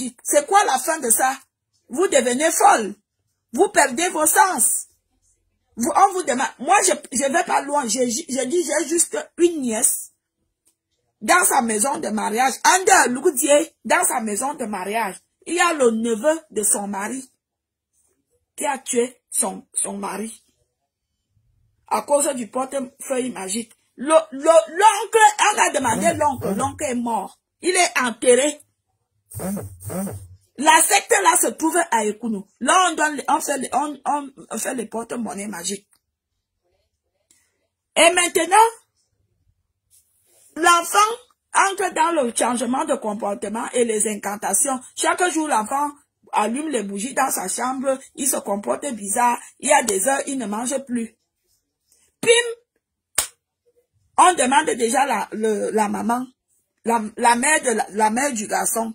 magique. C'est quoi la fin de ça? Vous devenez folle. Vous perdez vos sens. On vous demande, moi je vais pas loin, j'ai dit j'ai juste une nièce dans sa maison de mariage, Ander Loudier, dans sa maison de mariage, il y a le neveu de son mari qui a tué son mari à cause du portefeuille magique. L'oncle, on a demandé l'oncle est mort, il est enterré. La secte là se trouve à Ekounou. Là, on fait les porte-monnaies magiques. Et maintenant, l'enfant entre dans le changement de comportement et les incantations. Chaque jour, l'enfant allume les bougies dans sa chambre, il se comporte bizarre, il y a des heures, il ne mange plus. Pim! On demande déjà la maman, la mère du garçon.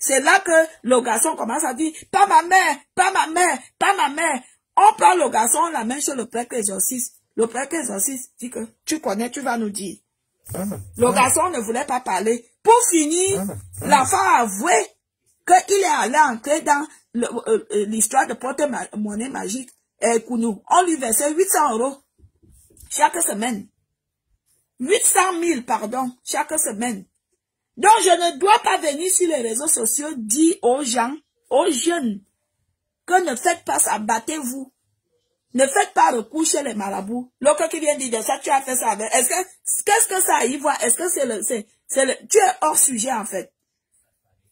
C'est là que le garçon commence à dire, pas ma mère, pas ma mère, pas ma mère. On prend le garçon, on l'amène chez le prêtre exorciste. Le prêtre exorciste dit que tu connais, tu vas nous dire. Le garçon ne voulait pas parler. Pour finir, l'enfant a avoué qu'il est allé entrer dans l'histoire de porte-monnaie magique. On lui versait 800 € chaque semaine. 800 000, pardon, chaque semaine. Donc, je ne dois pas venir sur les réseaux sociaux dire aux gens, aux jeunes, que ne faites pas ça, battez-vous. Ne faites pas recours chez les marabouts. L'autre qui vient dire de ça, tu as fait ça avec. Qu'est-ce que ça y voit? Est-ce que tu es hors sujet, en fait.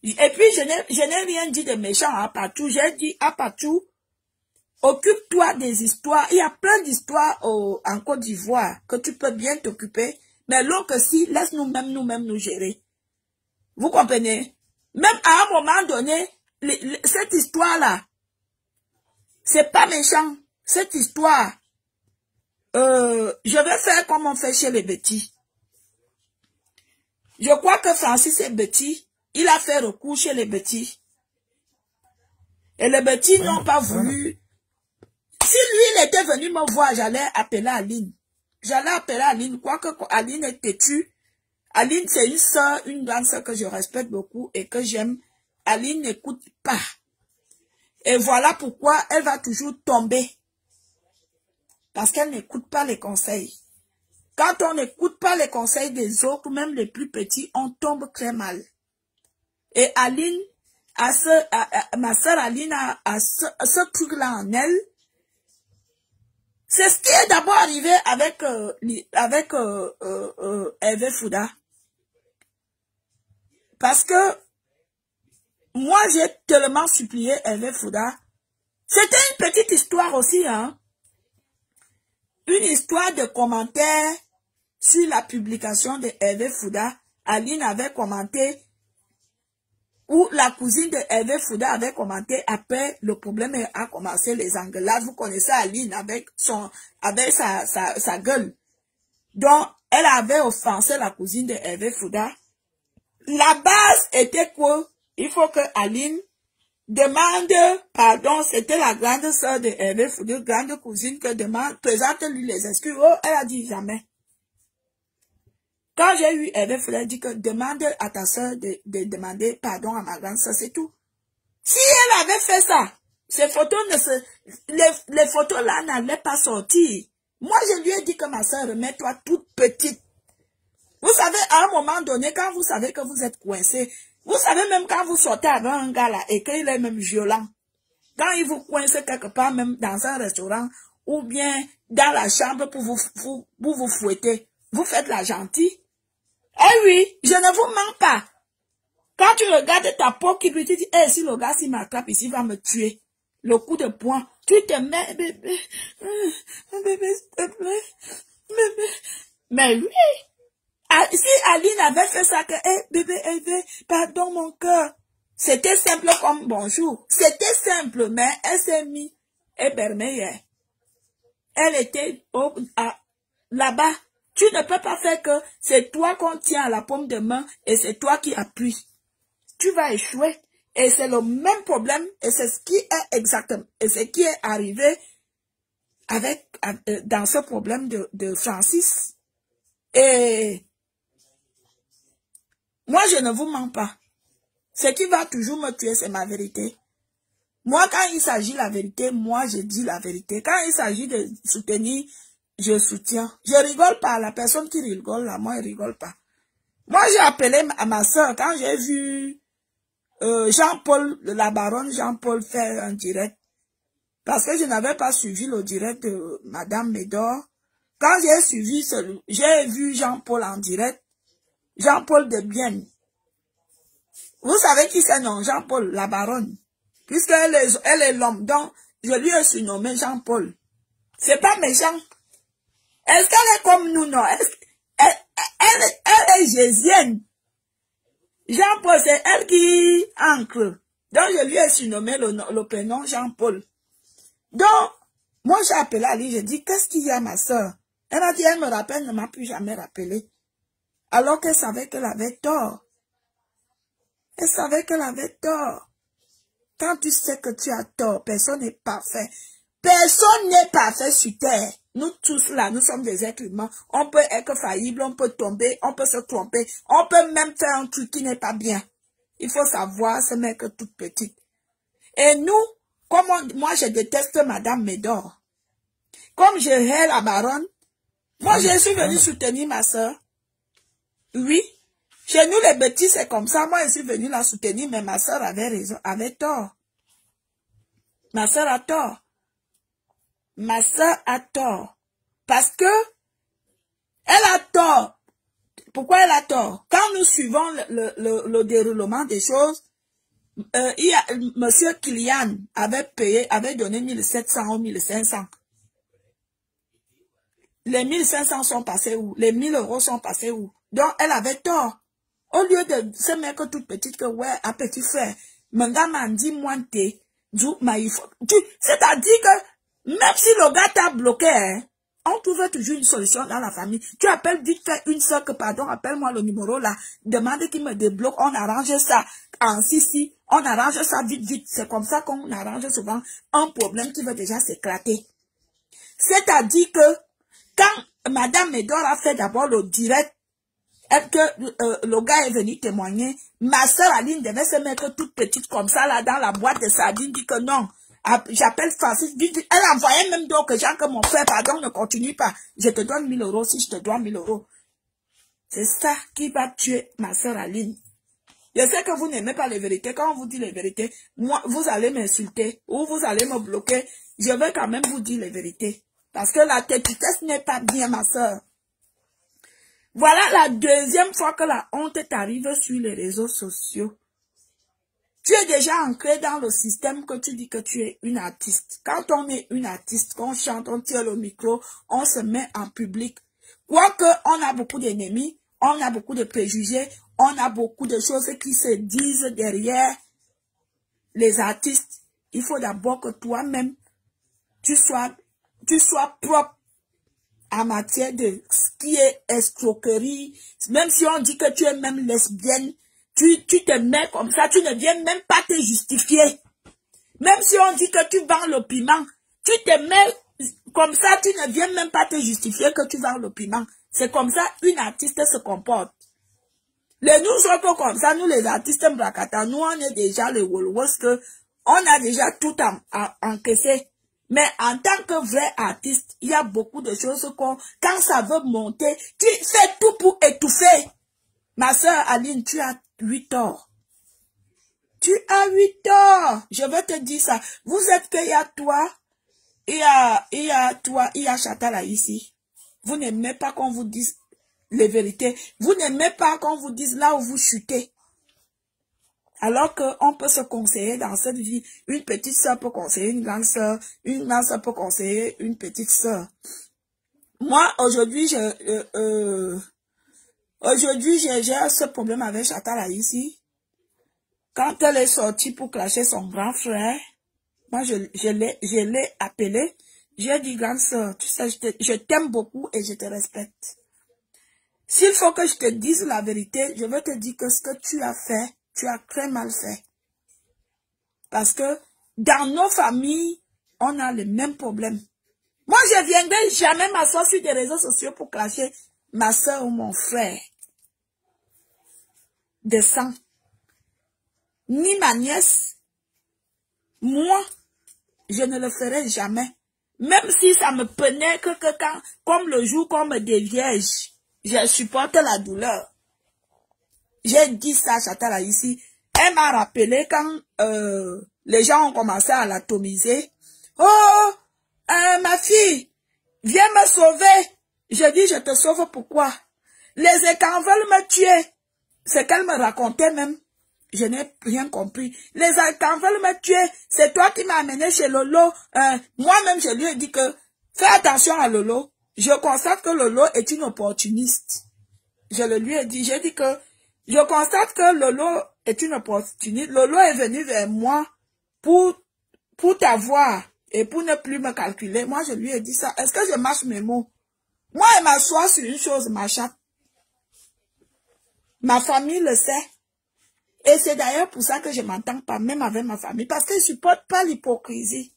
Et puis, je n'ai rien dit de méchant à partout. J'ai dit à partout, occupe-toi des histoires. Il y a plein d'histoires en Côte d'Ivoire que tu peux bien t'occuper. Mais l'autre, si, laisse nous-mêmes nous gérer. Vous comprenez? Même à un moment donné, cette histoire-là, c'est pas méchant. Cette histoire, je vais faire comme on fait chez les Betty. Je crois que Francis et Betty, il a fait recours chez les Betty. Et les Betty n'ont pas voulu. Si lui, il était venu me voir, j'allais appeler Aline. J'allais appeler Aline, quoique Aline est têtue. Aline, c'est une sœur, une grande sœur que je respecte beaucoup et que j'aime. Aline n'écoute pas. Et voilà pourquoi elle va toujours tomber. Parce qu'elle n'écoute pas les conseils. Quand on n'écoute pas les conseils des autres, même les plus petits, on tombe très mal. Et Aline, ma sœur Aline a ce truc-là en elle. C'est ce qui est d'abord arrivé avec Hervé Fouda. Parce que moi, j'ai tellement supplié Hervé Fouda. C'était une petite histoire aussi, hein. Une histoire de commentaires sur la publication de Hervé Fouda. Aline avait commenté, ou la cousine de Hervé Fouda avait commenté, après le problème a commencé, les engueulades. Vous connaissez Aline avec sa gueule. Donc, elle avait offensé la cousine de Hervé Fouda. La base était quoi? Il faut que Aline demande pardon, c'était la grande sœur de Hervé Fouda, grande cousine, que présente-lui les excuses. Oh, elle a dit jamais. Quand j'ai eu Hervé Fouda, elle dit que demande à ta sœur de demander pardon à ma grande sœur, c'est tout. Si elle avait fait ça, ces photos les photos là n'allaient pas sortir. Moi, je lui ai dit que ma sœur, remets-toi toute petite. Vous savez, à un moment donné, quand vous savez que vous êtes coincé, vous savez même quand vous sortez avec un gars là et qu'il est même violent, quand il vous coince quelque part, même dans un restaurant ou bien dans la chambre pour vous fouetter, vous faites la gentille. Eh oui, je ne vous mens pas. Quand tu regardes ta peau qui brille, tu dis, eh, si le gars s'il m'attrape ici, il va me tuer. Le coup de poing, tu te mets, bébé, s'il te plaît, bébé. Mais oui. Si Aline avait fait ça, que, bébé, pardon mon cœur. C'était simple comme bonjour. C'était simple, mais elle s'est mise ébermeillée. Elle était là-bas. Tu ne peux pas faire que c'est toi qu'on tient à la paume de main et c'est toi qui appuies. Tu vas échouer. Et c'est le même problème et c'est ce qui est exactement, et ce qui est arrivé dans ce problème de Francis. Et moi, je ne vous mens pas. Ce qui va toujours me tuer, c'est ma vérité. Moi, quand il s'agit de la vérité, moi, je dis la vérité. Quand il s'agit de soutenir, je soutiens. Je rigole pas. La personne qui rigole, là, moi, elle rigole pas. Moi, j'ai appelé à ma soeur quand j'ai vu Jean-Paul, la baronne Jean-Paul faire un direct. Parce que je n'avais pas suivi le direct de Madame Médor. Quand j'ai suivi, j'ai vu Jean-Paul en direct. Jean-Paul de Bienne. Vous savez qui c'est, non? Jean-Paul, la baronne. Puisqu'elle est l'homme. Donc, je lui ai surnommé Jean-Paul. C'est pas méchant. Est-ce qu'elle est comme nous, non? Elle est jésienne. Jean-Paul, c'est elle qui ancre. Donc, je lui ai surnommé le prénom Jean-Paul. Donc, moi, j'ai appelé Ali, j'ai dit, qu'est-ce qu'il y a, ma soeur? Elle m'a dit, elle me rappelle, ne m'a plus jamais rappelé. Alors qu'elle savait qu'elle avait tort. Elle savait qu'elle avait tort. Quand tu sais que tu as tort, personne n'est parfait. Personne n'est parfait sur terre. Nous tous là, nous sommes des êtres humains. On peut être faillible, on peut tomber, on peut se tromper. On peut même faire un truc qui n'est pas bien. Il faut savoir se mettre toute petite. Et nous, moi je déteste Madame Médor. Comme je hais la baronne, moi je suis venue soutenir ma soeur. Oui. Chez nous les petits c'est comme ça. Moi je suis venue la soutenir, mais ma soeur avait raison, avait tort. Ma soeur a tort. Ma soeur a tort. Parce que elle a tort. Pourquoi elle a tort? Quand nous suivons le déroulement des choses, Monsieur Kylian avait donné 1700 ou 1500. Les 1500 sont passés où? Les 1000 euros sont passés où? Donc, elle avait tort. Au lieu de se mettre toute petite que, ouais, un petit frère, m'a dit, moi, c'est-à-dire que, même si le gars t'a bloqué, hein, on trouve toujours une solution dans la famille. Tu appelles vite fait une soeur que, pardon, appelle-moi le numéro là, demande qu'il me débloque, on arrange ça en si, on arrange ça vite. C'est comme ça qu'on arrange souvent un problème qui veut déjà s'éclater. C'est-à-dire que, quand Madame Médor a fait d'abord le direct, et que le gars est venu témoigner, ma soeur Aline devait se mettre toute petite comme ça là dans la boîte de sardines, dit que non. J'appelle Francis, elle envoyait même d'autres gens que mon frère, pardon, ne continue pas. Je te donne 1000 euros si je te dois 1000 euros. C'est ça qui va tuer ma soeur Aline. Je sais que vous n'aimez pas les vérités. Quand on vous dit les vérités, moi, vous allez m'insulter ou vous allez me bloquer. Je vais quand même vous dire les vérités. Parce que la têtitesse n'est pas bien, ma soeur. Voilà la deuxième fois que la honte t'arrive sur les réseaux sociaux. Tu es déjà ancré dans le système que tu dis que tu es une artiste. Quand on est une artiste, qu'on chante, on tire le micro, on se met en public. Quoique on a beaucoup d'ennemis, on a beaucoup de préjugés, on a beaucoup de choses qui se disent derrière les artistes. Il faut d'abord que toi-même, tu sois propre en matière de ce qui est escroquerie. Même si on dit que tu es même lesbienne, tu te mets comme ça, tu ne viens même pas te justifier. Même si on dit que tu vends le piment, tu te mets comme ça, tu ne viens même pas te justifier que tu vends le piment. C'est comme ça une artiste se comporte. Nous sommes pas comme ça, nous les artistes Mbrakata, nous on est déjà les Wolwos que on a déjà tout encaissé. Mais en tant que vrai artiste, il y a beaucoup de choses quand ça veut monter, tu fais tout pour étouffer. Ma soeur Aline, tu as 8 ans. Tu as 8 ans. Je vais te dire ça. Vous êtes qu'il y a toi, il y a Chatala ici. Vous n'aimez pas qu'on vous dise les vérités. Vous n'aimez pas qu'on vous dise là où vous chutez. Alors qu'on peut se conseiller dans cette vie. Une petite soeur peut conseiller une grande soeur peut conseiller une petite soeur. Moi, aujourd'hui, j'ai ce problème avec Chatala ici. Quand elle est sortie pour clasher son grand frère, moi, je l'ai appelée. J'ai dit, grande soeur, tu sais, je t'aime beaucoup et je te respecte. S'il faut que je te dise la vérité, je vais te dire que ce que tu as fait, tu as très mal fait. Parce que dans nos familles, on a le même problème. Moi, je ne viendrai jamais m'asseoir sur des réseaux sociaux pour clasher ma soeur ou mon frère de sang. ni ma nièce. Moi, je ne le ferai jamais. Même si ça me prenait que quand, comme le jour qu'on me dévierge, je supporte la douleur. J'ai dit ça à Chatala ici. Elle m'a rappelé quand les gens ont commencé à l'atomiser. Oh, ma fille, viens me sauver. Je dis, je te sauve pourquoi? Les écans veulent me tuer. C'est qu'elle me racontait même. Je n'ai rien compris. Les écans veulent me tuer. C'est toi qui m'as amené chez Lolo. Moi-même, je lui ai dit que fais attention à Lolo. Je constate que Lolo est une opportuniste. Je le lui ai dit. J'ai dit que je constate que Lolo est une opportuniste. Lolo est venu vers moi pour t'avoir et pour ne plus me calculer. Moi, je lui ai dit ça. Est-ce que je mâche mes mots? Moi, elle m'assoit sur une chose, ma chatte. Ma famille le sait. Et c'est d'ailleurs pour ça que je m'entends pas, même avec ma famille, parce que je supporte pas l'hypocrisie.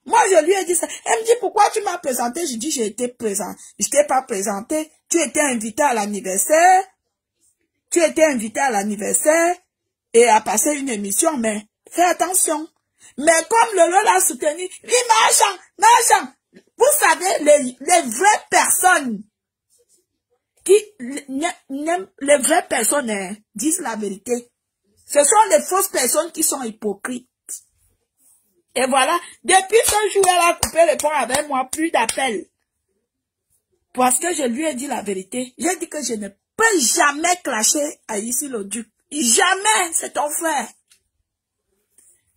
Moi, je lui ai dit ça. Elle me dit, pourquoi tu m'as présenté? Je dis, j'ai été présent. Je t'ai pas présenté. Tu étais invité à l'anniversaire. Tu étais invité à l'anniversaire et à passer une émission, mais fais attention. Mais comme Lolo l'a soutenu, oui, marchand. Vous savez, les vraies personnes qui n'aiment, les vraies personnes disent la vérité. Ce sont les fausses personnes qui sont hypocrites. Et voilà, depuis ce jour, elle a coupé le pont avec moi, plus d'appels. Parce que je lui ai dit la vérité. J'ai dit que je ne peux jamais clasher à ici le duc. Jamais, c'est ton frère.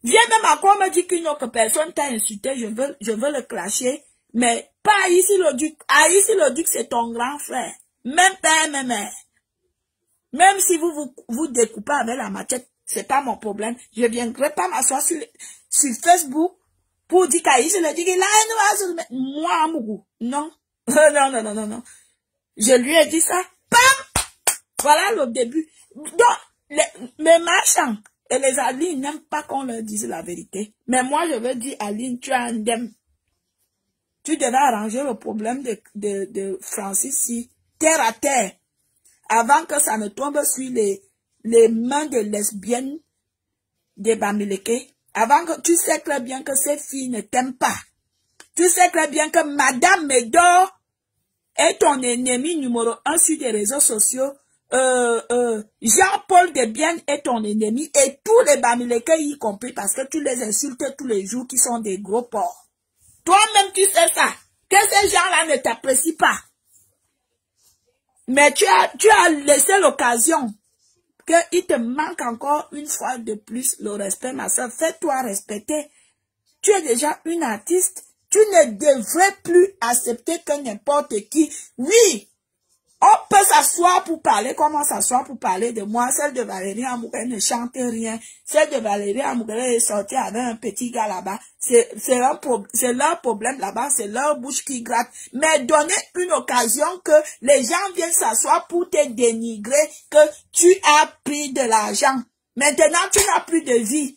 Viens même encore me dire qu'une autre personne t'a insulté, je veux le clasher, mais pas à ici le duc. À ici le duc, c'est ton grand frère. Même père, même mère. Même si vous découpez avec la machette, c'est pas mon problème. Je viendrai pas m'asseoir sur Facebook pour dire qu'Aïs le dit là, moi, Amougou. Non. Non. Je lui ai dit ça. Pam! Voilà le début. Donc, mes marchands et les Aline n'aiment pas qu'on leur dise la vérité. Mais moi, je veux dire, Aline, tu as un dème. Tu devais arranger le problème de Francis si terre à terre. Avant que ça ne tombe sur les mains des lesbiennes des Bamileke. Avant que tu sais très bien que ces filles ne t'aiment pas. Tu sais très bien que Madame Médor est ton ennemi numéro 1 sur les réseaux sociaux. Jean-Paul Debienne est ton ennemi et tous les Bamileke y compris parce que tu les insultes tous les jours qui sont des gros porcs. Toi-même tu sais ça. Que ces gens-là ne t'apprécient pas. Mais tu as laissé l'occasion qu'il te manque encore une fois de plus le respect, ma soeur. Fais-toi respecter. Tu es déjà une artiste. Tu ne devrais plus accepter que n'importe qui. Oui, on peut s'asseoir pour parler, comment s'asseoir pour parler de moi. Celle de Valérie Amouré ne chante rien. Celle de Valérie Amouré est sortie avec un petit gars là-bas. C'est leur problème là-bas, c'est leur bouche qui gratte. Mais donner une occasion que les gens viennent s'asseoir pour te dénigrer, que tu as pris de l'argent. Maintenant, tu n'as plus de vie.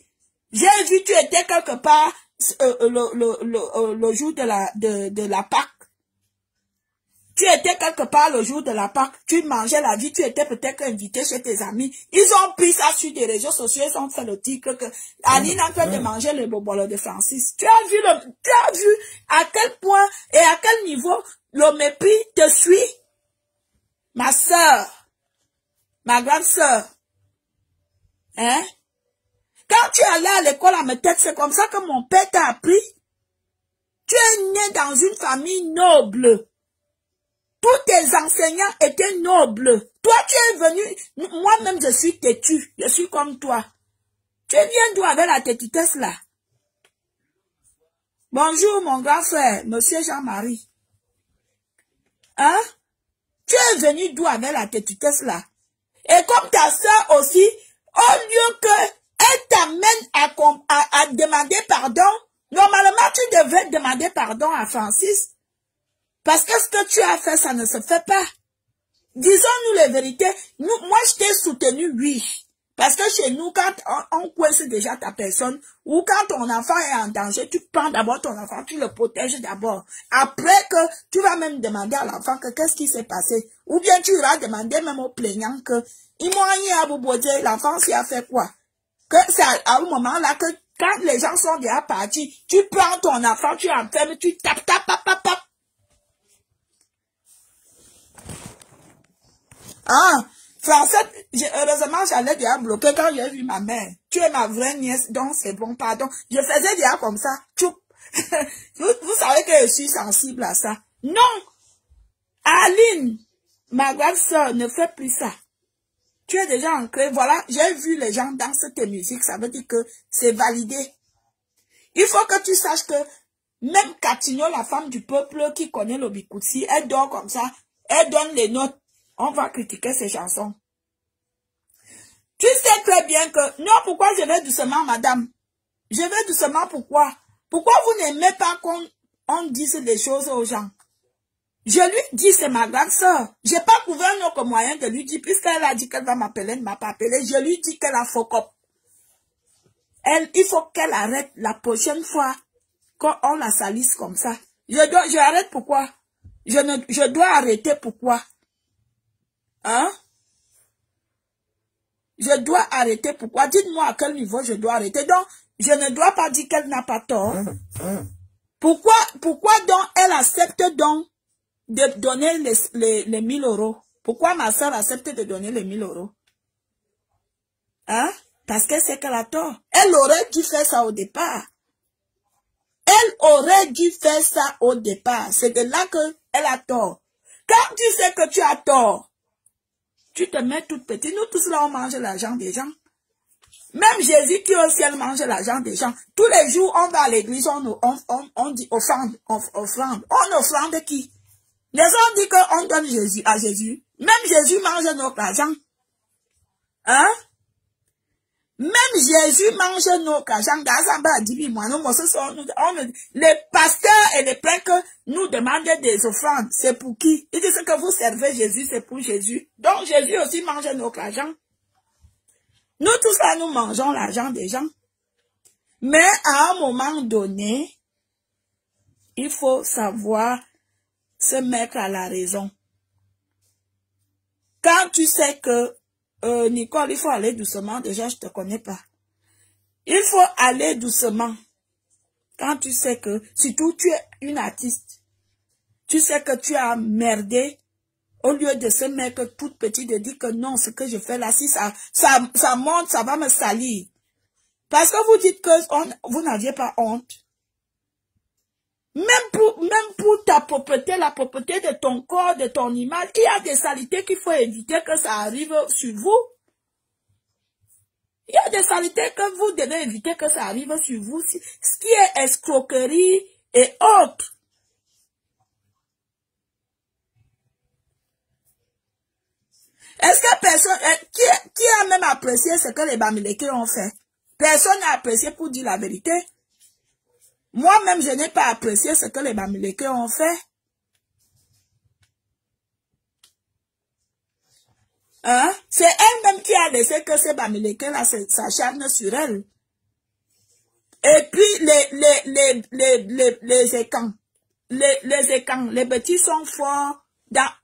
J'ai vu, tu étais quelque part le jour de la Pâque. Tu étais quelque part le jour de la Pâque, tu mangeais la vie, tu étais peut-être invité chez tes amis. Ils ont pris ça sur des réseaux sociaux, ils ont fait le titre que Aline est en train de manger le bobolo de Francis. Tu as vu à quel point et à quel niveau le mépris te suit? Ma sœur, ma grande sœur, hein? Quand tu es allé à l'école à Mettek, c'est comme ça que mon père t'a appris. Tu es né dans une famille noble. Tous tes enseignants étaient nobles. Toi, tu es venu, moi-même je suis têtu, je suis comme toi. Tu viens d'où avec la têtutesse là? Bonjour mon grand frère, monsieur Jean-Marie. Hein? Tu es venu d'où avec la têtutesse là? Et comme ta soeur aussi, au lieu qu'elle t'amène à demander pardon, normalement tu devais demander pardon à Francis. Parce que ce que tu as fait, ça ne se fait pas. Disons-nous les vérités. Moi, je t'ai soutenu, oui. Parce que chez nous, quand on coince déjà ta personne, ou quand ton enfant est en danger, tu prends d'abord ton enfant, tu le protèges d'abord. Après que tu vas même demander à l'enfant que qu'est-ce qui s'est passé. Ou bien tu vas demander même au plaignant que, l'enfant s'y a fait quoi? que c'est à un moment là que quand les gens sont déjà partis, tu prends ton enfant, tu enfermes, tu tapes, tapes, pap, pap, pap. Ah, français, heureusement, j'allais déjà bloquer quand j'ai vu ma mère. Tu es ma vraie nièce, donc c'est bon, pardon. Je faisais déjà comme ça. Vous savez que je suis sensible à ça. Non! Aline, ma grande soeur, ne fait plus ça. Tu es déjà ancré. Voilà, j'ai vu les gens danser tes musiques. Ça veut dire que c'est validé. Il faut que tu saches que même Katigno, la femme du peuple qui connaît le Bikutsi, elle dort comme ça. Elle donne les notes. On va critiquer ses chansons. Tu sais très bien que... Non, pourquoi je vais doucement, madame? Je vais doucement, pourquoi? Pourquoi vous n'aimez pas qu'on dise des choses aux gens? Je lui dis, c'est ma grande soeur. J'ai pas trouvé un autre moyen de lui dire, puisqu'elle a dit qu'elle va m'appeler, elle ne m'a pas appelé. Je lui dis qu'elle a faux cop. Il faut qu'elle arrête la prochaine fois qu'on la salisse comme ça. Je arrête pourquoi? Je dois arrêter pourquoi? Hein? Je dois arrêter pourquoi? Dites-moi à quel niveau je dois arrêter. Donc, je ne dois pas dire qu'elle n'a pas tort. Pourquoi donc elle accepte donc de donner les 1000 euros? Pourquoi ma soeur accepte de donner les 1000 euros? Hein? Parce qu'elle sait qu'elle a tort. Elle aurait dû faire ça au départ. Elle aurait dû faire ça au départ. C'est de là qu'elle a tort. Quand tu sais que tu as tort, tu te mets toute petite. Nous tous là, on mange l'argent des gens. Même Jésus qui au ciel mange l'argent des gens. Tous les jours, on va à l'église, on dit offrande. On offrande qui? Les gens disent qu'on donne Jésus à Jésus. Même Jésus mange notre argent. Hein? Même Jésus mange notre argent. Les pasteurs et les prêtres nous demandent des offrandes. C'est pour qui? Ils disent que vous servez Jésus, c'est pour Jésus. Donc Jésus aussi mange notre argent. Nous tous là, nous mangeons l'argent des gens. Mais à un moment donné, il faut savoir se mettre à la raison. Quand tu sais que, Nicole, il faut aller doucement, déjà je te connais pas. Il faut aller doucement. Quand tu sais que, surtout tu es une artiste, tu sais que tu as merdé, au lieu de se mettre toute petite, de dire que non, ce que je fais là, si ça monte, ça va me salir. Parce que vous dites que vous n'aviez pas honte. Même pour ta propreté, la propreté de ton corps, de ton image, il y a des saletés qu'il faut éviter que ça arrive sur vous. Il y a des saletés que vous devez éviter que ça arrive sur vous. Ce qui est escroquerie et autres. Est-ce que personne, qui a même apprécié ce que les Bamileke ont fait? Personne n'a apprécié pour dire la vérité. Moi-même, je n'ai pas apprécié ce que les Bamileke ont fait. Hein? C'est elle-même qui a laissé que ces Bamileke là s'acharnent sur elle. Et puis, les écans. Les écans, les petits sont forts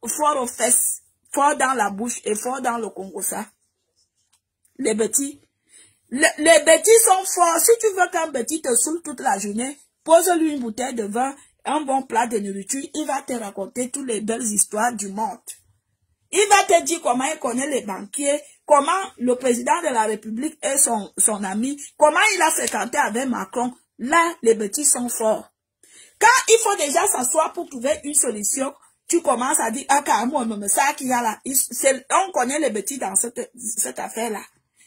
aux fesses, forts dans la bouche et forts dans le Congo, ça. Les petits. Les petits sont forts. Si tu veux qu'un petit te saoule toute la journée, pose-lui une bouteille de vin, un bon plat de nourriture, il va te raconter toutes les belles histoires du monde. Il va te dire comment il connaît les banquiers, comment le président de la République est son ami, comment il a fréquenté avec Macron. Là, les petits sont forts. Quand il faut déjà s'asseoir pour trouver une solution, tu commences à dire, ah, carrément, ça qu'il y a là. On connaît les petits dans cette affaire-là.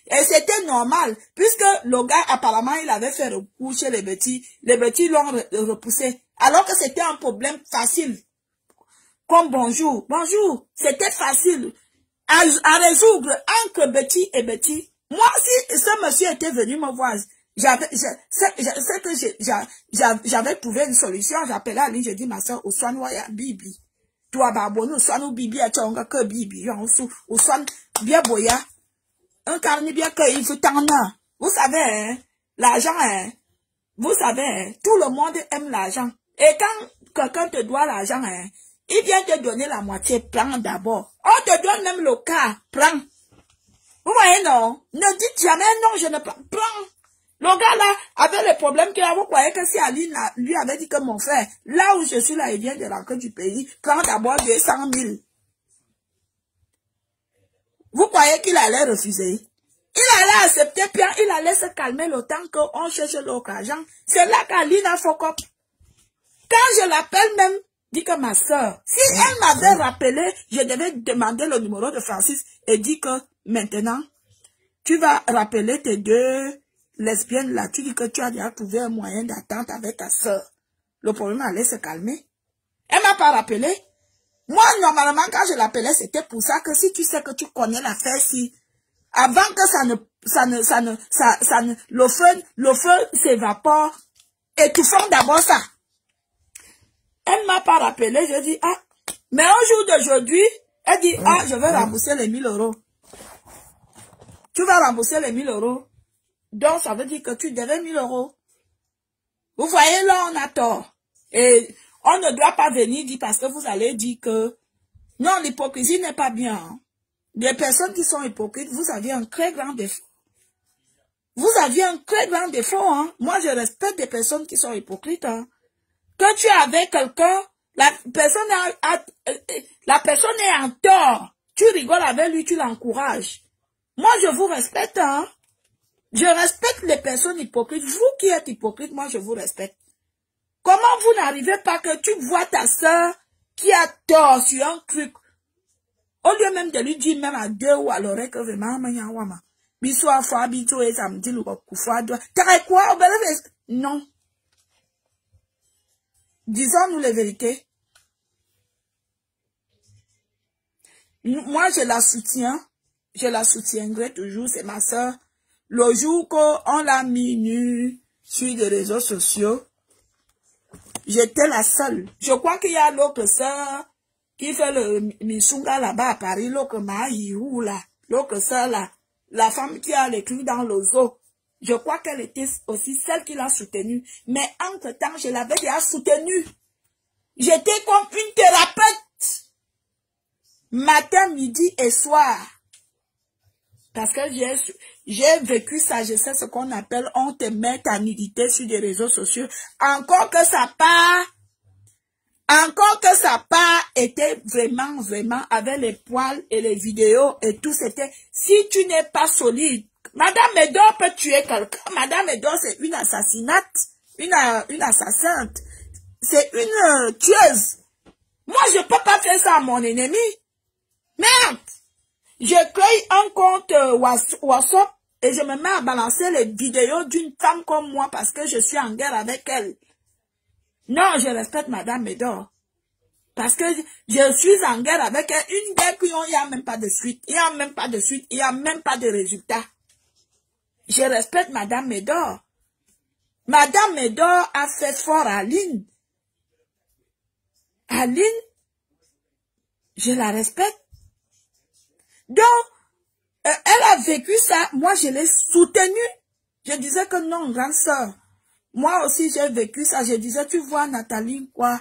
Et c'était normal, puisque le gars, apparemment, il avait fait recours chez les petits l'ont repoussé. Alors que c'était un problème facile. Comme bonjour, bonjour, c'était facile à résoudre entre Betty et Betty. Moi, si ce monsieur était venu me voir, j'avais trouvé une solution, j'appelais à lui, je dis, ma soeur, au soin, ya bibi. Toi, babonu, au soin, bibi, à tonga, que bibi, au soin, bien boya. Un carnet bien que il faut t'en a. Vous savez, hein, l'argent, hein, vous savez, hein, tout le monde aime l'argent. Et quand quelqu'un te doit l'argent, hein, il vient te donner la moitié, prends d'abord. On te donne même le quart, prends. Vous voyez, non? Ne dites jamais non, je ne prends. Le gars là, avec les problèmes qu'il a, vous croyez que si Aline lui avait dit que mon frère, là où je suis là, il vient de rentrer du pays, prends d'abord 200 000. Vous croyez qu'il allait refuser? Il allait accepter, puis il allait se calmer le temps qu'on cherche l'autre argent. C'est là qu'Aline a fuck up. Quand je l'appelle même, dit que ma soeur, si elle m'avait rappelé, je devais demander le numéro de Francis et dit que maintenant, tu vas rappeler tes deux lesbiennes là, tu dis que tu as déjà trouvé un moyen d'attente avec ta soeur. Le problème allait se calmer. Elle m'a pas rappelé. Moi, normalement, quand je l'appelais, c'était pour ça que si tu sais que tu connais l'affaire, si, avant que le feu s'évapore, étouffons d'abord ça. Elle m'a pas rappelé, je dis, ah, mais au jour d'aujourd'hui, elle dit, ah, je vais rembourser les 1000 euros. Tu vas rembourser les 1000 euros. Donc, ça veut dire que tu devais 1000 euros. Vous voyez, là, on a tort. Et on ne doit pas venir dire parce que vous allez dire que, non, l'hypocrisie n'est pas bien. Hein. Les personnes qui sont hypocrites, vous avez un très grand défaut. Vous aviez un très grand défaut. Hein. Moi, je respecte des personnes qui sont hypocrites. Hein. Que tu es avec quelqu'un, la personne est en tort. Tu rigoles avec lui, tu l'encourages. Moi, je vous respecte. Hein. Je respecte les personnes hypocrites. Vous qui êtes hypocrite, moi, je vous respecte. Comment vous n'arrivez pas que tu vois ta soeur qui a tort sur un truc, au lieu même de lui dire même à deux ou à l'oreille que vraiment, non. Disons-nous les vérités. Moi, je la soutiens. Je la soutiendrai toujours, c'est ma soeur. Le jour qu'on l'a mis nue sur les réseaux sociaux, j'étais la seule. Je crois qu'il y a l'autre soeur qui fait le Misunga là-bas à Paris, l'autre Mahirou là, l'autre soeur là, la femme qui a les clous dans le zoo. Je crois qu'elle était aussi celle qui l'a soutenue. Mais entre-temps, je l'avais déjà soutenue. J'étais comme une thérapeute. Matin, midi et soir. Parce que j'ai vécu ça, je sais ce qu'on appelle on te met ta nudité sur des réseaux sociaux. Encore que ça était vraiment avec les poils et les vidéos et tout, c'était, si tu n'es pas solide, Madame Médor peut tuer quelqu'un. Madame Médor, c'est une assassinate, une assassinte. C'est une tueuse. Moi, je peux pas faire ça à mon ennemi. Merde! Je crée un compte WhatsApp et je me mets à balancer les vidéos d'une femme comme moi parce que je suis en guerre avec elle. Non, je respecte Madame Médor. Parce que je suis en guerre avec elle. Une guerre qui il n'y a même pas de suite. Il n'y a même pas de suite. Il n'y a même pas de résultat. Je respecte Madame Médor. Madame Médor a fait fort à Aline. Aline, je la respecte. Donc, elle a vécu ça. Moi, je l'ai soutenue. Je disais que non, grande sœur. Moi aussi, j'ai vécu ça. Je disais, tu vois, Nathalie, quoi.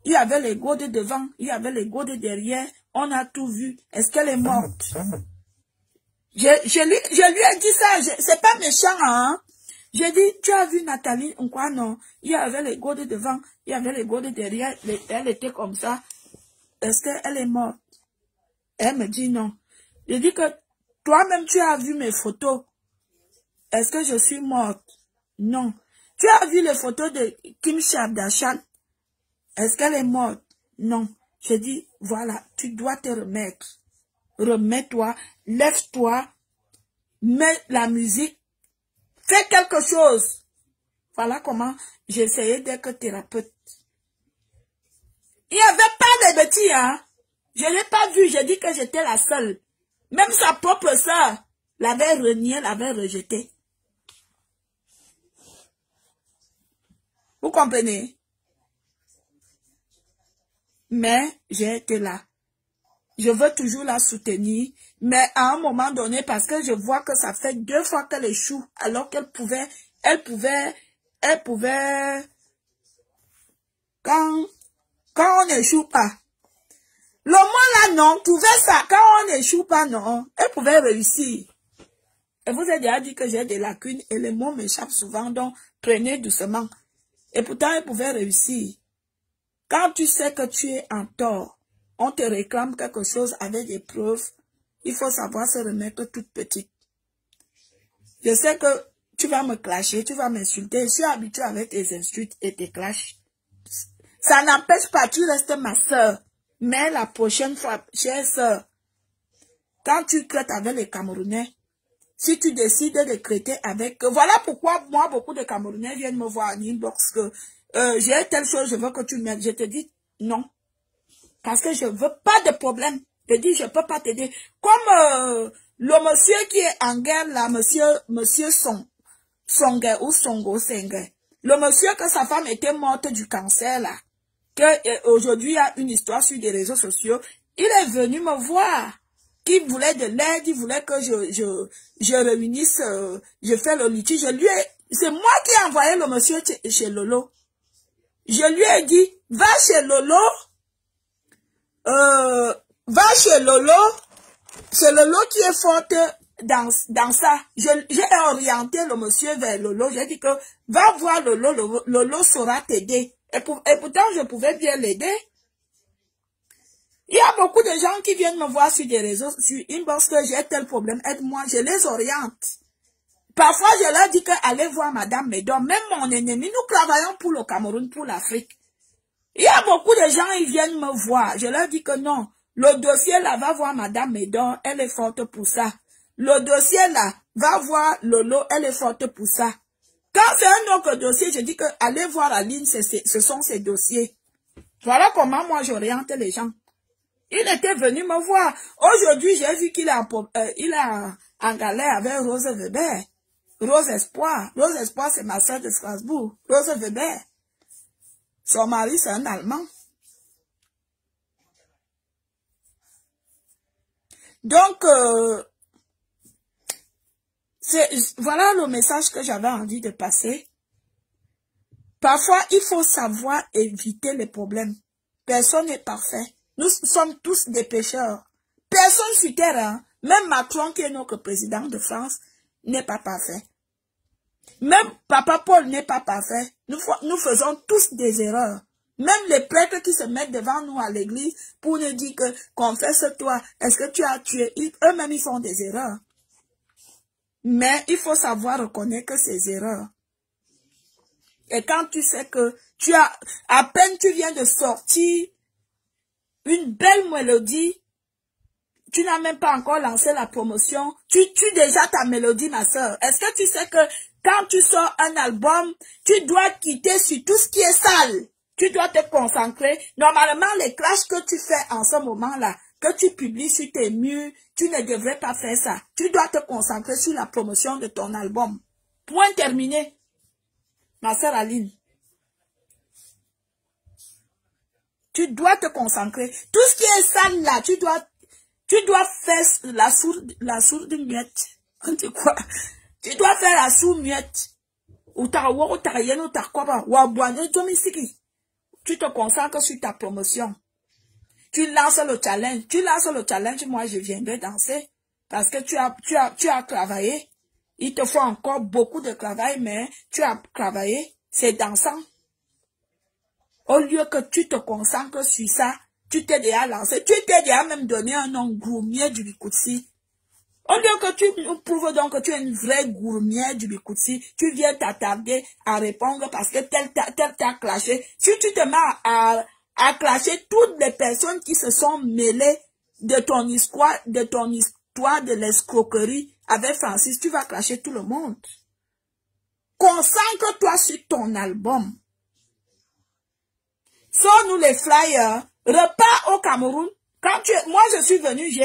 Il y avait les go de devant, il y avait les go de derrière. On a tout vu. Est-ce qu'elle est morte? Je lui ai dit ça. C'est pas méchant, hein. J'ai dit, tu as vu Nathalie, quoi, non. Il y avait les go de devant, il y avait les go de derrière. Elle était comme ça. Est-ce qu'elle est morte? Elle me dit non. Je dis que toi-même, tu as vu mes photos. Est-ce que je suis morte? Non. Tu as vu les photos de Kim Kardashian? Est-ce qu'elle est morte? Non. Je dis, voilà, tu dois te remettre. Remets-toi, lève-toi, mets la musique, fais quelque chose. Voilà comment j'essayais d'être thérapeute. Il n'y avait pas de bêtises, hein. Je ne l'ai pas vu, j'ai dit que j'étais la seule. Même sa propre sœur l'avait renié, l'avait rejeté. Vous comprenez? Mais j'ai été là. Je veux toujours la soutenir, mais à un moment donné, parce que je vois que ça fait 2 fois qu'elle échoue, alors qu'elle pouvait, quand on n'échoue pas, Le monde là, non, trouvait ça. Quand on n'échoue pas, non, elle pouvait réussir. Et vous avez déjà dit que j'ai des lacunes et les mots m'échappent souvent, donc prenez doucement. Et pourtant, elle pouvait réussir. Quand tu sais que tu es en tort, on te réclame quelque chose avec des preuves, il faut savoir se remettre toute petite. Je sais que tu vas me clasher, tu vas m'insulter. Je suis habituée avec tes insultes et tes clashs. Ça n'empêche pas, tu restes ma soeur. Mais la prochaine fois, chère soeur, quand tu crêtes avec les Camerounais, si tu décides de crêter avec... Voilà pourquoi moi, beaucoup de Camerounais viennent me voir en inbox que j'ai telle chose, je veux que tu m'aides. Je te dis non. Parce que je veux pas de problème. Je te dis, je peux pas t'aider. Comme le monsieur qui est en guerre, là, monsieur Songue ou Songo Sengue. Le monsieur que sa femme était morte du cancer, là, que aujourd'hui il y a une histoire sur les réseaux sociaux, il est venu me voir. Il voulait de l'aide, il voulait que je réunisse, je fais le litige. C'est moi qui ai envoyé le monsieur chez Lolo. Je lui ai dit, va chez Lolo, va chez Lolo, c'est Lolo qui est forte dans ça. J'ai orienté le monsieur vers Lolo, j'ai dit que va voir Lolo, Lolo saura t'aider. Et pourtant, je pouvais bien l'aider. Il y a beaucoup de gens qui viennent me voir sur des réseaux, sur inbox que j'ai tel problème, aide-moi, je les oriente. Parfois, je leur dis que allez voir Madame Médon, même mon ennemi, nous travaillons pour le Cameroun, pour l'Afrique. Il y a beaucoup de gens, ils viennent me voir. Je leur dis que non, le dossier là, va voir Madame Médon, elle est forte pour ça. Le dossier là, va voir Lolo, elle est forte pour ça. Quand c'est un autre dossier, je dis que allez voir Aline, ce sont ces dossiers. Voilà comment moi j'oriente les gens. Il était venu me voir. Aujourd'hui, j'ai vu qu'il est en galère avec Rose Weber. Rose Espoir. Rose Espoir, c'est ma soeur de Strasbourg. Rose Weber. Son mari, c'est un Allemand. Donc, voilà le message que j'avais envie de passer. Parfois, il faut savoir éviter les problèmes. Personne n'est parfait. Nous sommes tous des pécheurs. Personne sur terre, hein, même Macron qui est notre président de France, n'est pas parfait. Même Papa Paul n'est pas parfait. Nous faisons tous des erreurs. Même les prêtres qui se mettent devant nous à l'église pour nous dire que confesse-toi, est-ce que tu as tué? Eux-mêmes, ils font des erreurs. Mais il faut savoir reconnaître ces erreurs. Et quand tu sais que à peine tu viens de sortir une belle mélodie, tu n'as même pas encore lancé la promotion, tu tues déjà ta mélodie, ma soeur. Est-ce que tu sais que quand tu sors un album, tu dois quitter sur tout ce qui est sale. Tu dois te concentrer. Normalement, les clashs que tu fais en ce moment-là, que tu publies sur tes murs, tu ne devrais pas faire ça. Tu dois te concentrer sur la promotion de ton album. Point terminé. Ma soeur Aline. Tu dois te concentrer. Tout ce qui est sale là, tu dois faire la sourde muette. Tu quoi? Tu dois faire la sourde muette. Tu te concentres sur ta promotion. Tu lances le challenge. Tu lances le challenge, moi je viendrai danser. Parce que tu as travaillé. Il te faut encore beaucoup de travail, mais tu as travaillé. C'est dansant. Au lieu que tu te concentres sur ça, tu t'es déjà lancé. Tu t'es déjà même donné un nom gourmier du Bikoutsi. Au lieu que tu nous prouves donc que tu es une vraie gourmière du Bikoutsi, tu viens t'attarder à répondre parce que tel t'a clashé. Si tu te mets à clasher toutes les personnes qui se sont mêlées de ton histoire de l'escroquerie avec Francis, tu vas clasher tout le monde. Concentre-toi sur ton album. Sors-nous les flyers. Repars au Cameroun. Moi, je suis venu, je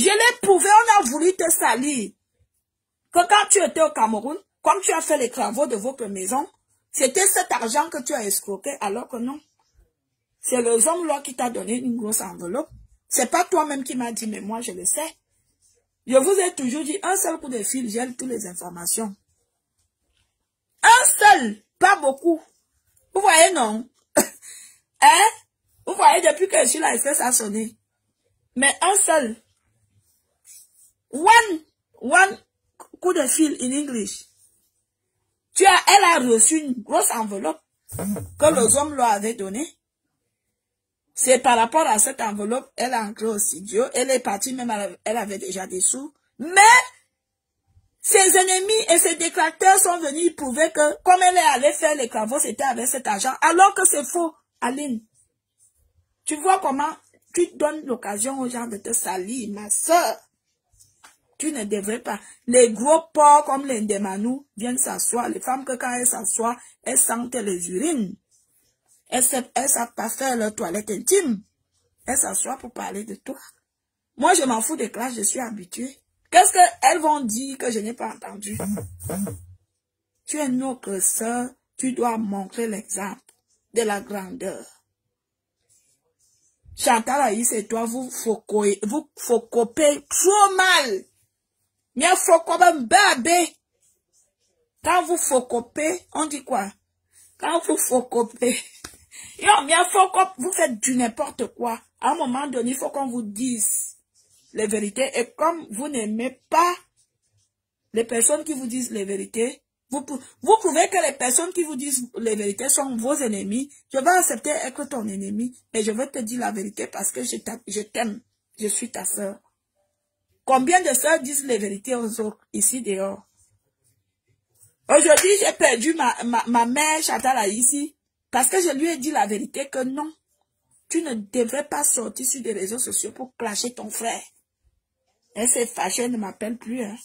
l'ai prouvé, on a voulu te salir. Que quand tu étais au Cameroun, comme tu as fait les travaux de votre maison, c'était cet argent que tu as escroqué, alors que non. C'est les hommes là qui t'a donné une grosse enveloppe. C'est pas toi-même qui m'as dit, mais moi, je le sais. Je vous ai toujours dit, un seul coup de fil gèle toutes les informations. Un seul, pas beaucoup. Vous voyez, non? Hein? Vous voyez, depuis que je suis là, est-ce que ça a sonné? Mais un seul. One coup de fil in English. Elle a reçu une grosse enveloppe que les hommes lui avaient donnée. C'est par rapport à cette enveloppe, elle a entré au studio. Elle est partie, même elle avait déjà des sous. Mais ses ennemis et ses détracteurs sont venus prouver que, comme elle est allée faire les travaux, c'était avec cet argent. Alors que c'est faux, Aline. Tu vois comment tu donnes l'occasion aux gens de te salir, ma soeur. Tu ne devrais pas. Les gros porcs comme les Ndemanou viennent s'asseoir. Les femmes que quand elles s'assoient, elles sentent les urines. Elles savent pas faire leur toilette intime. Elles s'assoient pour parler de toi. Moi, je m'en fous des classes, je suis habituée. Qu'est-ce qu'elles vont dire que je n'ai pas entendu? Tu es notre sœur, tu dois montrer l'exemple de la grandeur. Chantal Aïs et toi, vous focopez trop mal. Mais quand vous focopez, on dit quoi? Quand vous focopez, vous faites du n'importe quoi. À un moment donné, il faut qu'on vous dise les vérités. Et comme vous n'aimez pas les personnes qui vous disent les vérités, vous prouvez que les personnes qui vous disent les vérités sont vos ennemis. Je vais accepter être ton ennemi et je vais te dire la vérité parce que je t'aime. Je suis ta sœur. Combien de sœurs disent les vérités aux autres ici dehors? Aujourd'hui, j'ai perdu ma mère Chantal ici parce que je lui ai dit la vérité que non. Tu ne devrais pas sortir sur des réseaux sociaux pour clasher ton frère. Elle s'est fâchée, elle ne m'appelle plus. Hein.